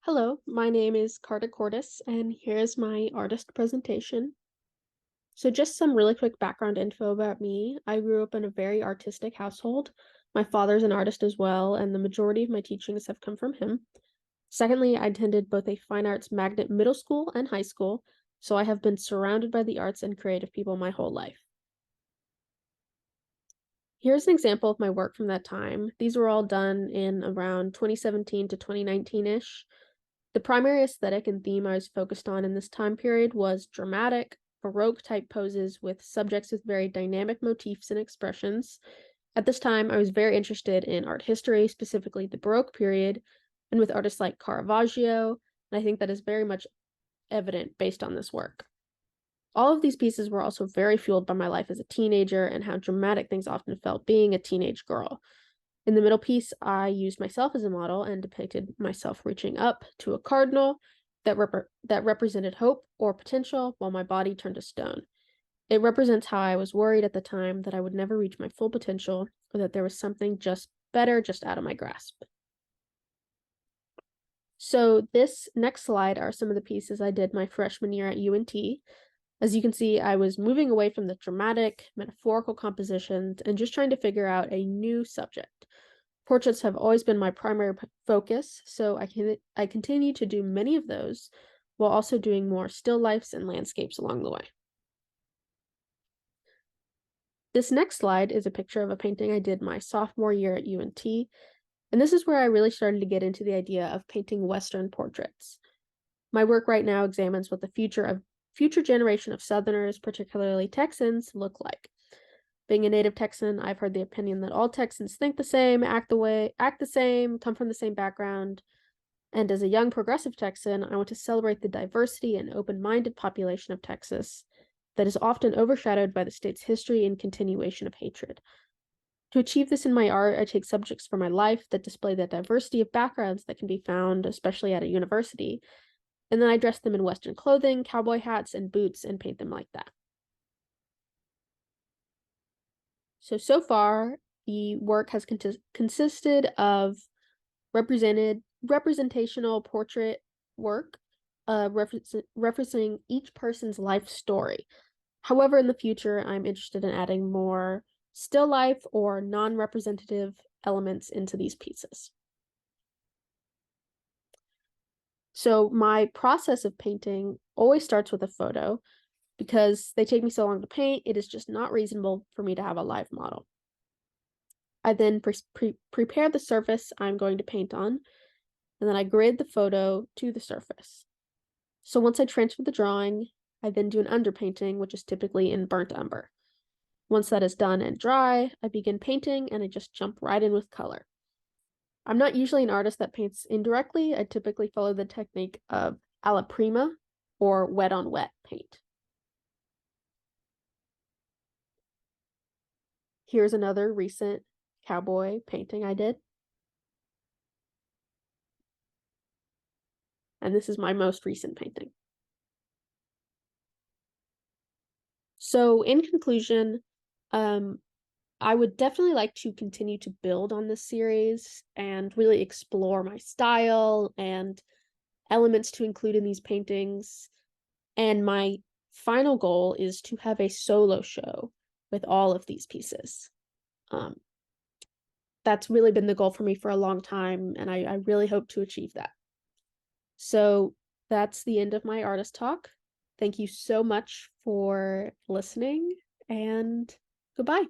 Hello, my name is Carta Cordis, and here's my artist presentation. So just some really quick background info about me. I grew up in a very artistic household. My father's an artist as well, and the majority of my teachings have come from him. Secondly, I attended both a fine arts magnet middle school and high school, so I have been surrounded by the arts and creative people my whole life. Here's an example of my work from that time. These were all done in around 2017 to 2019-ish. The primary aesthetic and theme I was focused on in this time period was dramatic, Baroque type poses with subjects with very dynamic motifs and expressions. At this time, I was very interested in art history, specifically the Baroque period, and with artists like Caravaggio, and I think that is very much evident based on this work. All of these pieces were also very fueled by my life as a teenager and how dramatic things often felt being a teenage girl. In the middle piece, I used myself as a model and depicted myself reaching up to a cardinal that represented hope or potential while my body turned to stone. It represents how I was worried at the time that I would never reach my full potential or that there was something just better just out of my grasp. So this next slide are some of the pieces I did my freshman year at UNT. As you can see, I was moving away from the dramatic, metaphorical compositions and just trying to figure out a new subject. Portraits have always been my primary focus, so I continue to do many of those while also doing more still lifes and landscapes along the way. This next slide is a picture of a painting I did my sophomore year at UNT, and this is where I really started to get into the idea of painting Western portraits. My work right now examines what the future generation of Southerners, particularly Texans, look like. Being a native Texan, I've heard the opinion that all Texans think the same, act the same, come from the same background. And as a young progressive Texan, I want to celebrate the diversity and open-minded population of Texas that is often overshadowed by the state's history and continuation of hatred. To achieve this in my art, I take subjects from my life that display the diversity of backgrounds that can be found, especially at a university, and then I dress them in Western clothing, cowboy hats, and boots, and paint them like that. So far, the work has consisted of representational portrait work, referencing each person's life story. However, in the future, I'm interested in adding more still life or non-representative elements into these pieces. So my process of painting always starts with a photo. Because they take me so long to paint, it is just not reasonable for me to have a live model. I then prepare the surface I'm going to paint on, and then I grid the photo to the surface. So once I transfer the drawing, I then do an underpainting, which is typically in burnt umber. Once that is done and dry, I begin painting and I just jump right in with color. I'm not usually an artist that paints indirectly. I typically follow the technique of alla prima or wet on wet paint. Here's another recent cowboy painting I did. And this is my most recent painting. So in conclusion, I would definitely like to continue to build on this series and really explore my style and elements to include in these paintings. And my final goal is to have a solo show with all of these pieces. That's really been the goal for me for a long time, and I really hope to achieve that. So that's the end of my artist talk. Thank you so much for listening, and goodbye.